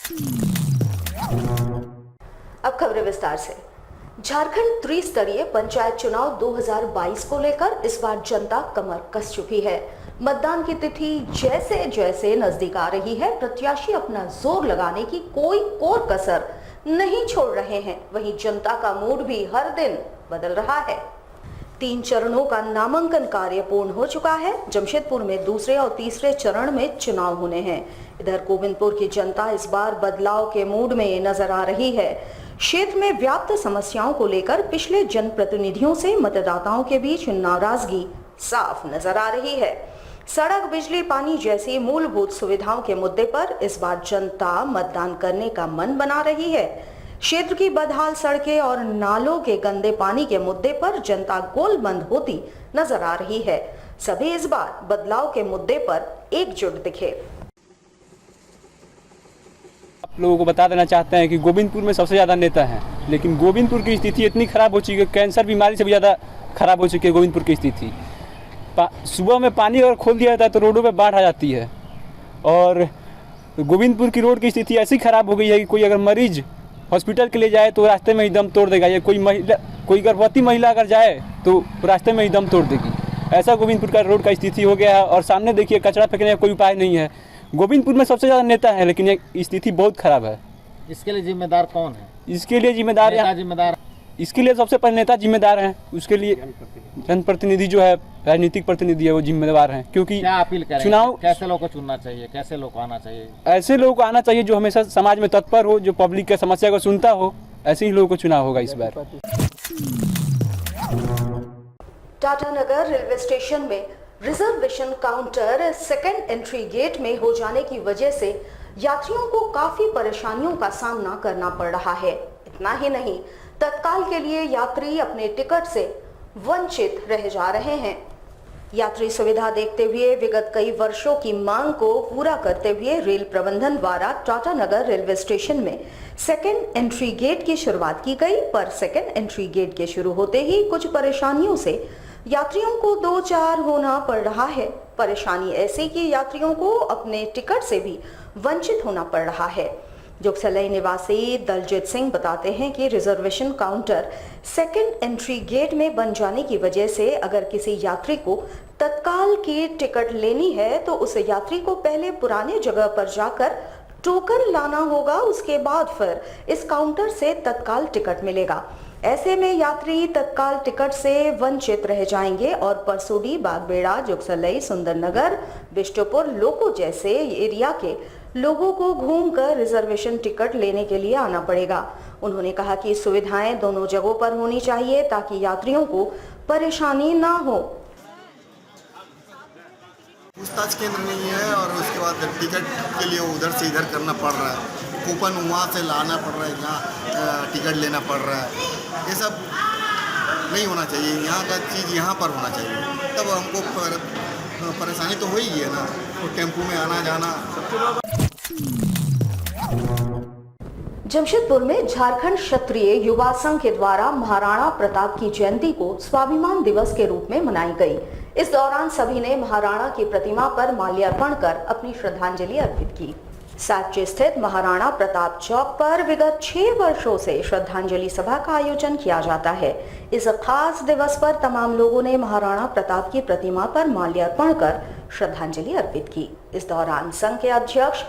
अब खबरें विस्तार से। झारखंड त्रिस्तरीय पंचायत चुनाव 2022 को लेकर इस बार जनता कमर कस चुकी है। मतदान की तिथि जैसे जैसे नजदीक आ रही है, प्रत्याशी अपना जोर लगाने की कोई कोर कसर नहीं छोड़ रहे हैं। वहीं जनता का मूड भी हर दिन बदल रहा है। 3 चरणों का नामांकन कार्य पूर्ण हो चुका है। जमशेदपुर में दूसरे और तीसरे चरण में चुनाव होने हैं। इधर गोविंदपुर की जनता इस बार बदलाव के मूड में नजर आ रही है। क्षेत्र में व्याप्त समस्याओं को लेकर पिछले जनप्रतिनिधियों से मतदाताओं के बीच नाराजगी साफ नजर आ रही है। सड़क, बिजली, पानी जैसी मूलभूत सुविधाओं के मुद्दे पर इस बार जनता मतदान करने का मन बना रही है। क्षेत्र की बदहाल सड़कें और नालों के गंदे पानी के मुद्दे पर जनता गोलबंद होती नजर आ रही है। सभी इस बार बदलाव के मुद्दे पर एकजुट दिखे। आप लोगों को बता देना चाहते हैं कि गोविंदपुर में सबसे ज़्यादा नेता हैं, लेकिन गोविंदपुर की स्थिति इतनी खराब हो चुकी है, कैंसर बीमारी से भी ज़्यादा खराब हो चुकी है गोविंदपुर की स्थिति। सुबह में पानी अगर खोल दिया जाता है तो रोडों पे बाढ़ आ जाती है। और गोविंदपुर की रोड की स्थिति ऐसी खराब हो गई है कि कोई अगर मरीज हॉस्पिटल के लिए जाए तो रास्ते में ही दम तोड़ देगा, या कोई गर्भवती महिला अगर जाए तो रास्ते में ही दम तोड़ देगी। ऐसा गोविंदपुर का रोड का स्थिति हो गया है। और सामने देखिए, कचरा फेंकने का कोई उपाय नहीं है। गोविंदपुर में सबसे ज़्यादा नेता है, लेकिन ये स्थिति बहुत खराब है। इसके लिए जिम्मेदार कौन है? इसके लिए जिम्मेदार इसके लिए सबसे पहले नेता जिम्मेदार हैं। उसके लिए जनप्रतिनिधि जो है, राजनीतिक प्रतिनिधि है, वो जिम्मेदार हैं। क्योंकि क्या अपील करें, चुनाव कैसे लोगों को चुनना चाहिए, कैसे लोग को आना चाहिए? ऐसे लोगों को आना चाहिए जो हमेशा समाज में तत्पर हो, जो पब्लिक की समस्या को सुनता हो। ऐसे ही लोगों को चुनाव होगा इस बार। टाटानगर रेलवे स्टेशन में reservation counter second entry gate में हो जाने की वजह से यात्रियों को काफी परेशानियों का सामना करना पड़ रहा है। इतना ही नहीं, तत्काल के लिए यात्री अपने टिकट से वंचित रह जा रहे हैं। यात्री सुविधा देखते हुए विगत कई वर्षों की मांग को पूरा करते हुए रेल प्रबंधन द्वारा टाटानगर रेलवे स्टेशन में सेकेंड एंट्री गेट की शुरुआत की गई। पर सेकेंड एंट्री गेट के शुरू होते ही कुछ परेशानियों से यात्रियों को दो चार होना पड़ रहा है। परेशानी ऐसी कि यात्रियों को अपने टिकट से भी वंचित होना पड़ रहा है। जुगसलई निवासी दलजीत सिंह बताते हैं कि reservation counter second entry gate में बन जाने की वजह से अगर किसी यात्री को तत्काल की टिकट लेनी है तो उस यात्री को पहले पुराने जगह पर जाकर टोकन लाना होगा। उसके बाद फिर इस काउंटर से तत्काल टिकट मिलेगा। ऐसे में यात्री तत्काल टिकट से वंचित रह जाएंगे और परसोडी, बागबेड़ा, जुगसलई, सुंदरनगर, बिष्टुपुर, लोको जैसे एरिया के लोगों को घूमकर रिजर्वेशन टिकट लेने के लिए आना पड़ेगा। उन्होंने कहा कि सुविधाएं दोनों जगहों पर होनी चाहिए ताकि यात्रियों को परेशानी ना हो। पूछताछ केंद्र नहीं है और उसके बाद टिकट के लिए उधर से इधर करना पड़ रहा है, कूपन वहाँ से लाना पड़ रहा है, यहाँ टिकट लेना पड़ रहा है। ये सब नहीं होना चाहिए। यहाँ का चीज़ यहाँ पर होना चाहिए, तब हमको परेशानी तो हो ही है ना, तो टेम्पू में आना जाना। जमशेदपुर में झारखंड क्षत्रिय युवा संघ के द्वारा महाराणा प्रताप की जयंती को स्वाभिमान दिवस के रूप में मनाई गई। इस दौरान सभी ने महाराणा की प्रतिमा पर माल्यार्पण कर अपनी श्रद्धांजलि अर्पित की। साच्चे स्थित महाराणा प्रताप चौक पर विगत 6 वर्षों से श्रद्धांजलि सभा का आयोजन किया जाता है। इस खास दिवस पर तमाम लोगों ने महाराणा प्रताप की प्रतिमा पर माल्यार्पण कर श्रद्धांजलि अर्पित की। इस दौरान संघ के अध्यक्ष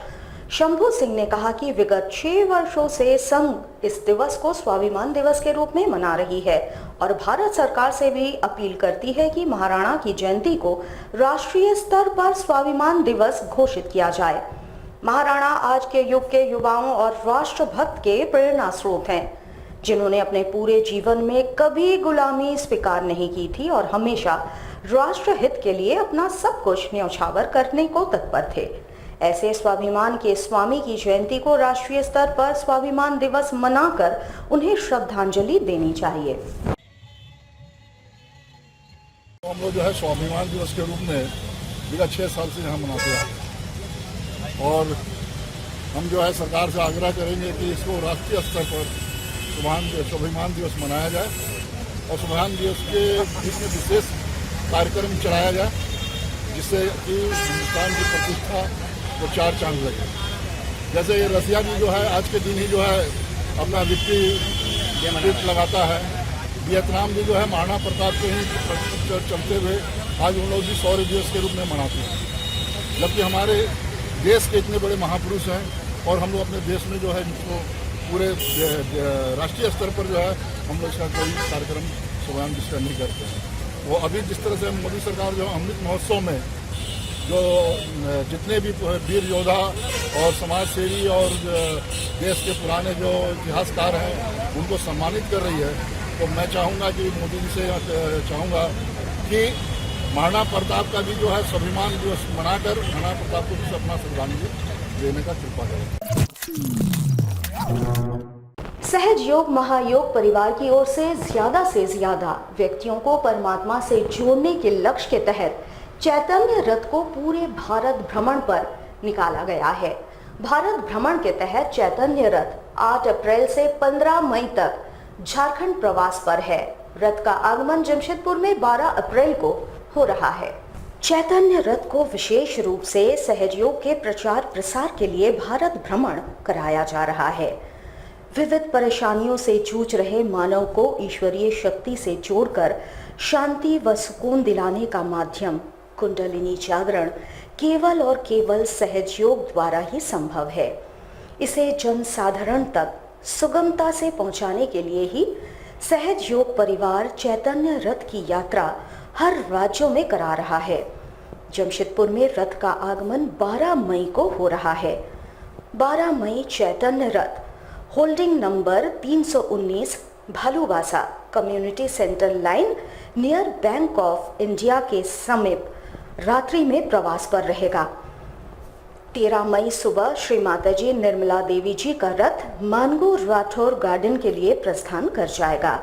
शंभू सिंह ने कहा कि विगत 6 वर्षों से संघ इस दिवस को स्वाभिमान दिवस के रूप में मना रही है और भारत सरकार से भी अपील करती है कि महाराणा की जयंती को राष्ट्रीय स्तर पर स्वाभिमान दिवस घोषित किया जाए। महाराणा आज के युग के युवाओं और राष्ट्रभक्त के प्रेरणा स्रोत हैं, जिन्होंने अपने पूरे जीवन में कभी गुलामी स्वीकार नहीं की थी और हमेशा राष्ट्र हित के लिए अपना सब कुछ न्यौछावर करने को तत्पर थे। ऐसे स्वाभिमान के स्वामी की जयंती को राष्ट्रीय स्तर पर स्वाभिमान दिवस मनाकर उन्हें श्रद्धांजलि देनी चाहिए। हम लोग जो है स्वाभिमान दिवस के रूप में विगत 6 साल से यहाँ मनाते हैं और हम जो है सरकार से आग्रह करेंगे कि इसको राष्ट्रीय स्तर पर स्वाभिमान दिवस मनाया जाए और स्वाभिमान दिवस के इसमें विशेष कार्यक्रम चलाया जाए जिससे कि हिंदुस्तान की प्रतिष्ठा को 4 चांद लगे। जैसे ये रसिया भी जो है आज के दिन ही जो है अपना विक्ट्री लगाता है। वियतनाम भी जो है महाराणा प्रताप के ही चलते हुए आज उन लोग भी शौर्य दिवस के रूप में मनाते हैं। जबकि हमारे देश के इतने बड़े महापुरुष हैं और हम लोग अपने देश में जो है इनको पूरे राष्ट्रीय स्तर पर जो है हम लोग इसका कोई कार्यक्रम शुभारंभ जिसका नहीं करते हैं। वो अभी जिस तरह से मोदी सरकार जो अमृत महोत्सव में जो जितने भी वीर योद्धा और समाज सेवी और देश के पुराने जो इतिहासकार हैं उनको सम्मानित कर रही है, तो मैं चाहूँगा कि मोदी जी से चाहूँगा कि महाराणा प्रताप का भी जो है स्वाभिमान दिवस मनाकर महाराणा प्रताप को भी अपना श्रद्धांजलि देने का कृपा करें। सहज योग महायोग परिवार की ओर से ज्यादा व्यक्तियों को परमात्मा से जोड़ने के लक्ष्य के तहत चैतन्य रथ को पूरे भारत भ्रमण पर निकाला गया है। भारत भ्रमण के तहत चैतन्य रथ 8 अप्रैल से 15 मई तक झारखंड प्रवास पर है। रथ का आगमन जमशेदपुर में 12 अप्रैल को हो रहा है। चैतन्य रथ को विशेष रूप से सहयोग के प्रचार प्रसार के लिए भारत भ्रमण कराया जा रहा है। विविध परेशानियों से जूझ रहे मानव को ईश्वरीय शक्ति से जोड़कर शांति व सुकून दिलाने का माध्यम कुंडलिनी जागरण केवल और केवल सहयोग द्वारा ही संभव है। इसे जनसाधारण तक सुगमता से पहुंचाने के लिए ही सहयोग परिवार चैतन्य रथ की यात्रा हर राज्यों में करा रहा है। जमशेदपुर में रथ का आगमन 12 मई को हो रहा है। 12 मई Chaitanya Rath holding number 319 Bhaluwasa community centre line near Bank of India के समीप रात्रि में प्रवास पर रहेगा। 13 मई सुबह श्री माताजी निर्मला देवी जी का रथ मानगो राठौर गार्डन के लिए प्रस्थान कर जाएगा।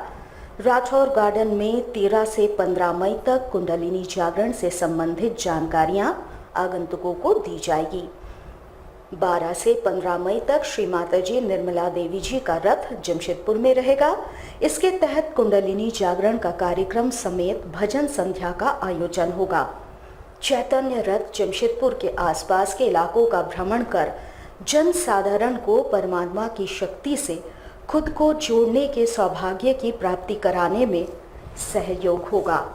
राठौर गार्डन में 13 से 15 मई तक कुंडलिनी जागरण से संबंधित जानकारियां आगंतुकों को दी जाएगी। 12 से 15 मई तक श्री माताजी निर्मला देवी जी का रथ जमशेदपुर में रहेगा। इसके तहत कुंडलिनी जागरण का कार्यक्रम समेत भजन संध्या का आयोजन होगा। चैतन्य रथ जमशेदपुर के आसपास के इलाकों का भ्रमण कर जन साधारण को परमात्मा की शक्ति से खुद को जोड़ने के सौभाग्य की प्राप्ति कराने में सहयोग होगा।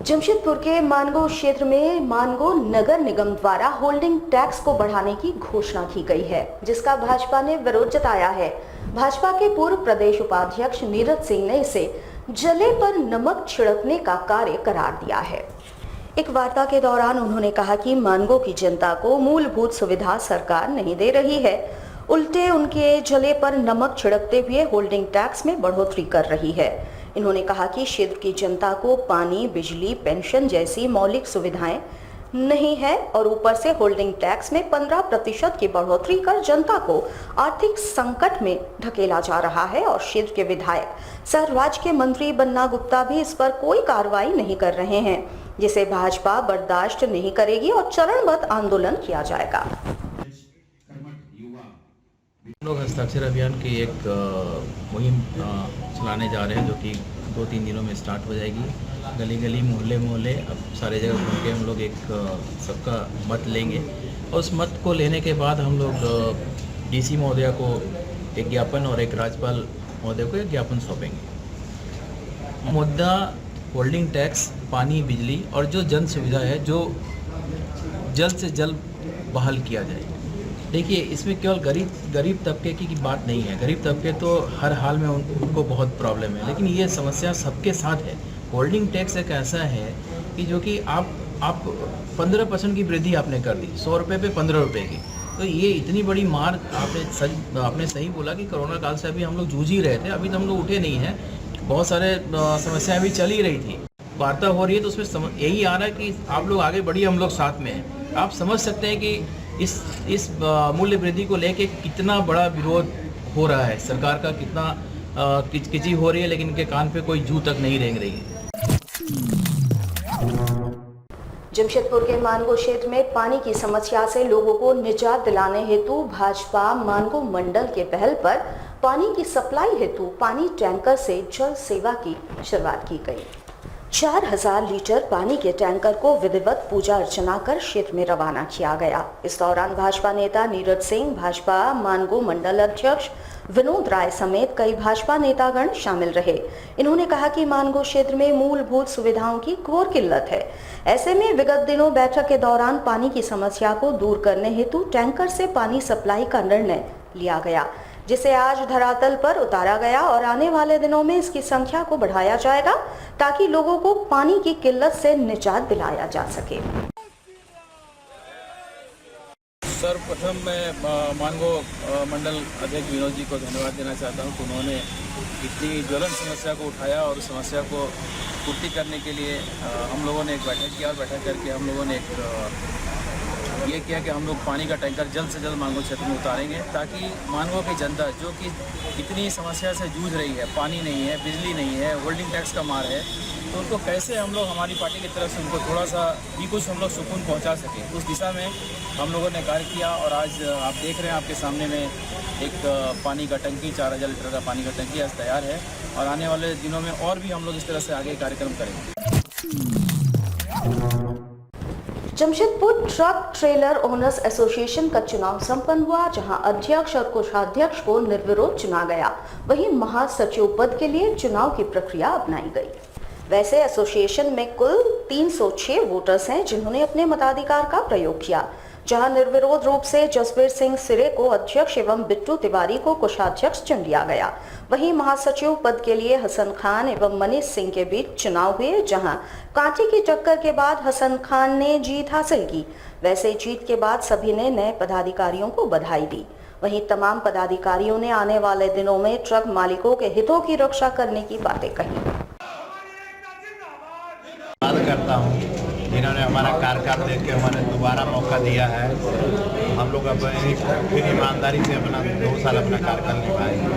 जमशेदपुर के मानगो क्षेत्र में मानगो नगर निगम द्वारा होल्डिंग टैक्स को बढ़ाने की घोषणा की गई है, जिसका भाजपा ने विरोध जताया है। भाजपा के पूर्व प्रदेश उपाध्यक्ष नीरज सिंह ने इसे जले पर नमक छिड़कने का कार्य करार दिया है। एक वार्ता के दौरान उन्होंने कहा कि मानगो की जनता को मूलभूत सुविधा सरकार नहीं दे रही है, उल्टे उनके जले पर नमक छिड़कते हुए होल्डिंग टैक्स में बढ़ोतरी कर रही है। इन्होंने कहा कि क्षेत्र की जनता को पानी, बिजली, पेंशन जैसी मौलिक सुविधाएं नहीं है और ऊपर से होल्डिंग टैक्स में 15% की बढ़ोतरी कर जनता को आर्थिक संकट में ढकेला जा रहा है। और क्षेत्र के विधायक सह राज्य के मंत्री बन्ना गुप्ता भी इस पर कोई कार्रवाई नहीं कर रहे हैं, जिसे भाजपा बर्दाश्त नहीं करेगी और चरणबद्ध आंदोलन किया जाएगा। लोग हस्ताक्षर अभियान की एक मुहिम चलाने जा रहे हैं, जो कि 2-3 दिनों में स्टार्ट हो जाएगी। गली गली, मोहल्ले मोहल्ले, अब सारे जगह घूम के हम लोग एक सबका मत लेंगे और उस मत को लेने के बाद हम लोग डीसी महोदया को एक ज्ञापन और एक राज्यपाल महोदय को एक ज्ञापन सौंपेंगे। मुद्दा होल्डिंग टैक्स, पानी, बिजली और जो जन सुविधा है जो जल्द से जल्द बहाल किया जाए। देखिए, इसमें केवल गरीब तबके की बात नहीं है। गरीब तबके तो हर हाल में उनको बहुत प्रॉब्लम है, लेकिन ये समस्या सबके साथ है। होल्डिंग टैक्स एक ऐसा है कि जो कि आप 15% की वृद्धि आपने कर दी, 100 रुपये पे 15 रुपये की। तो ये इतनी बड़ी मार, आपने सही बोला कि कोरोना काल से अभी हम लोग जूझ ही रहे थे, अभी तो हम लोग उठे नहीं हैं। बहुत सारे समस्याएं भी चल ही रही थी, वार्ता हो रही है, तो उसमें यही आ रहा है कि आप लोग आगे बढ़िए, हम लोग साथ में हैं। आप समझ सकते हैं कि इस मूल्य वृद्धि को लेके कितना बड़ा विरोध हो रहा है। सरकार का कितना किचकिची हो रही है, लेकिन इनके कान पे कोई जू तक नहीं रेंग रही है। जमशेदपुर के मानगो क्षेत्र में पानी की समस्या से लोगों को निजात दिलाने हेतु भाजपा मानगो मंडल के पहल पर पानी की सप्लाई हेतु पानी टैंकर से जल सेवा की शुरुआत की गई। 4000 लीटर पानी के टैंकर को विधिवत पूजा अर्चना कर क्षेत्र में रवाना किया गया। इस दौरान भाजपा नेता नीरज सिंह, भाजपा मानगो मंडल अध्यक्ष विनोद राय समेत कई भाजपा नेतागण शामिल रहे। इन्होंने कहा कि मानगो क्षेत्र में मूलभूत सुविधाओं की घोर किल्लत है। ऐसे में विगत दिनों बैठक के दौरान पानी की समस्या को दूर करने हेतु टैंकर से पानी सप्लाई का निर्णय लिया गया, जिसे आज धरातल पर उतारा गया और आने वाले दिनों में इसकी संख्या को बढ़ाया जाएगा ताकि लोगों को पानी की किल्लत से निजात दिलाया जा सके। सर्वप्रथम मैं मानगो मंडल अध्यक्ष विनोद जी को धन्यवाद देना चाहता हूं कि उन्होंने इतनी ज्वलन समस्या को उठाया और उस समस्या को पूर्ति करने के लिए हम लोगों ने एक बैठक किया और बैठक करके हम लोगों ने ये किया कि हम लोग पानी का टैंकर जल्द से जल्द मानगो क्षेत्र में उतारेंगे ताकि मानगो की जनता जो कि इतनी समस्या से जूझ रही है, पानी नहीं है, बिजली नहीं है, होल्डिंग टैक्स का मार है, तो उनको कैसे हम लोग हमारी पार्टी की तरफ से उनको थोड़ा सा भी कुछ हम लोग सुकून पहुंचा सकें, उस दिशा में हम लोगों ने कार्य किया। और आज आप देख रहे हैं आपके सामने में एक पानी का टंकी 4000 लीटर का पानी का टंकी आज तैयार है और आने वाले दिनों में और भी हम लोग इस तरह से आगे कार्यक्रम करेंगे। Jamshedpur truck trailer owners association का चुनाव संपन्न हुआ, जहां अध्यक्ष और कोषाध्यक्ष को निर्विरोध चुना गया। वहीं महासचिव पद के लिए चुनाव की प्रक्रिया अपनाई गई। वैसे एसोसिएशन में कुल 306 वोटर्स हैं जिन्होंने अपने मताधिकार का प्रयोग किया, जहां निर्विरोध रूप से जसबीर सिंह सिरे को अध्यक्ष एवं बिट्टू तिवारी को कोषाध्यक्ष चुन लिया गया। वहीं महासचिव पद के लिए हसन खान एवं मनीष सिंह के बीच चुनाव हुए, जहां कांटे की टक्कर के बाद हसन खान ने जीत हासिल की। वैसे जीत के बाद सभी ने नए पदाधिकारियों को बधाई दी। वहीं तमाम पदाधिकारियों ने आने वाले दिनों में ट्रक मालिकों के हितों की रक्षा करने की बातें कही। धन्यवाद करता हूँ जिन्होंने हमारा कार्यकाल देख के हमारे दोबारा मौका दिया है। हम लोग अब एक फिर ईमानदारी से अपना 2 साल अपना कार्यकाल निभाएंगे,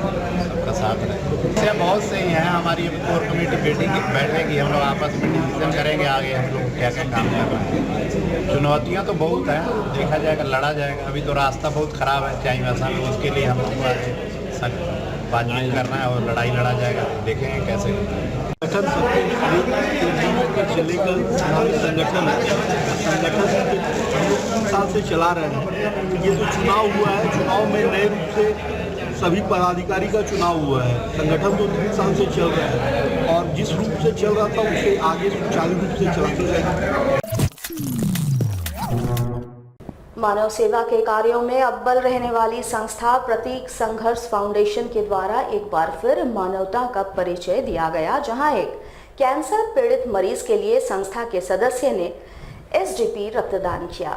सबका साथ रहेंगे। ये बहुत सही है। हमारी कोर कमेटी बैठेगी, हम लोग आपस में डिसीजन करेंगे आगे हम लोग क्या क्या काम कर रहे हैं। चुनौतियाँ तो बहुत हैं, देखा जाएगा, लड़ा जाएगा। अभी तो रास्ता बहुत ख़राब है चाईबासा में, उसके लिए हम लोग को बातचीत करना है और लड़ाई लड़ा जाएगा, देखेंगे कैसे। संगठन से लेकर हमारे संगठन हम 3 साल से चला रहे हैं। ये जो चुनाव हुआ है, चुनाव में नए रूप से सभी पदाधिकारी का चुनाव हुआ है। संगठन तो 3 साल से चल रहा है और जिस रूप से चल रहा था उसे आगे सुचारू रूप से चलाते रहेगा। मानव सेवा के कार्यों में अव्वल रहने वाली संस्था प्रतीक संघर्ष फाउंडेशन के द्वारा एक बार फिर मानवता का परिचय दिया गया, जहां एक कैंसर पीड़ित मरीज के लिए संस्था के सदस्य ने एसडीपी रक्तदान किया।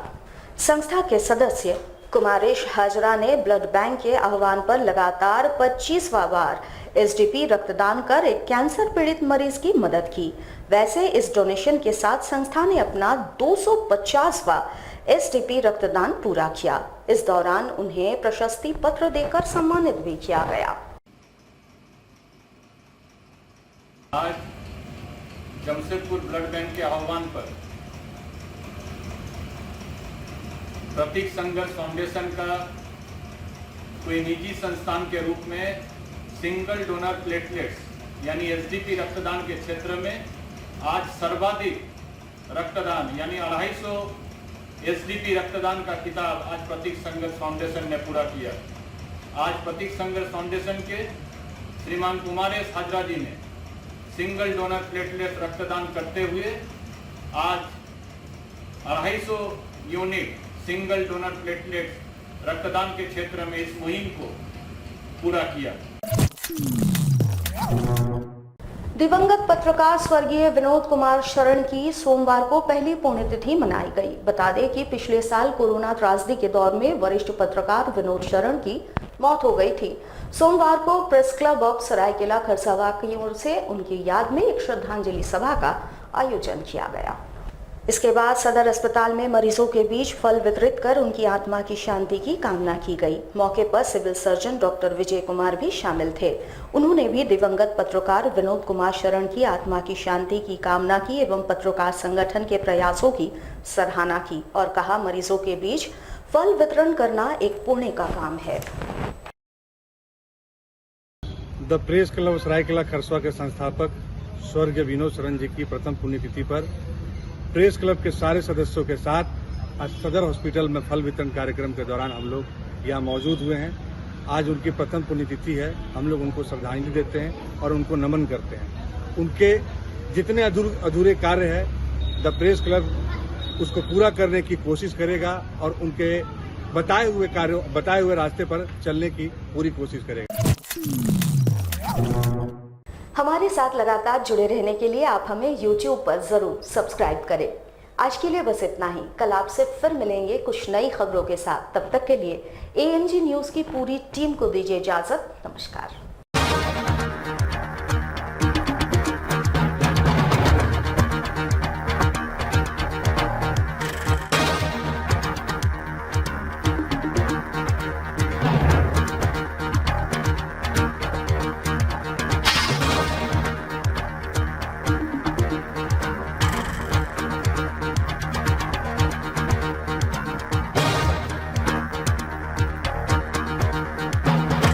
संस्था के सदस्य कुमारेश हाजरा ने ब्लड बैंक के आह्वान पर लगातार 25वां बार एसडीपी रक्तदान कर एक कैंसर पीड़ित मरीज की मदद की। वैसे इस डोनेशन के साथ संस्था ने अपना 250वां एसडीपी रक्तदान पूरा किया। इस दौरान उन्हें प्रशस्ति पत्र देकर सम्मानित भी किया गया। आज जमशेदपुर ब्लड बैंक के आह्वान पर प्रतीक संघर्ष फाउंडेशन का कोई निजी संस्थान के रूप में सिंगल डोनर प्लेटलेट्स यानी एसडीपी रक्तदान के क्षेत्र में आज सर्वाधिक रक्तदान यानी 250 एसडीपी रक्तदान का खिताब आज प्रतीक संघर्ष फाउंडेशन ने पूरा किया। आज प्रतीक संघर्ष फाउंडेशन के श्रीमान कुमारेश हाजरा जी ने सिंगल डोनर प्लेटलेट रक्तदान करते हुए आज 250 यूनिट सिंगल डोनर प्लेटलेट रक्तदान के क्षेत्र में इस मुहिम को पूरा किया। दिवंगत पत्रकार स्वर्गीय विनोद कुमार शरण की सोमवार को पहली पुण्यतिथि मनाई गई। बता दें कि पिछले साल कोरोना त्रासदी के दौर में वरिष्ठ पत्रकार विनोद शरण की मौत हो गई थी। सोमवार को press club of Seraikela Kharsawan की ओर से उनकी याद में एक श्रद्धांजलि सभा का आयोजन किया गया। इसके बाद सदर अस्पताल में मरीजों के बीच फल वितरित कर उनकी आत्मा की शांति की कामना की गई। मौके पर civil surgeon doctor Vijay Kumar भी शामिल थे। उन्होंने भी दिवंगत पत्रकार विनोद कुमार शरण की आत्मा की शांति की कामना की एवं पत्रकार संगठन के प्रयासों की सराहना की और कहा, मरीजों के बीच फल वितरण करना एक पुण्य का काम है। The press club Seraikela Kharsawan के संस्थापक स्वर्गीय विनोद शरण जी की प्रथम पुण्यतिथि पर प्रेस क्लब के सारे सदस्यों के साथ आज सदर हॉस्पिटल में फल वितरण कार्यक्रम के दौरान हम लोग यहाँ मौजूद हुए हैं। आज उनकी प्रथम पुण्यतिथि है, हम लोग उनको श्रद्धांजलि देते हैं और उनको नमन करते हैं। उनके जितने अधूरे कार्य है द प्रेस क्लब उसको पूरा करने की कोशिश करेगा और उनके बताए हुए रास्ते पर चलने की पूरी कोशिश करेगा। हमारे साथ लगातार जुड़े रहने के लिए आप हमें YouTube पर जरूर सब्सक्राइब करें। आज के लिए बस इतना ही। कल आपसे फिर मिलेंगे कुछ नई खबरों के साथ। तब तक के लिए ANG न्यूज़ की पूरी टीम को दीजिए इजाजत। नमस्कार।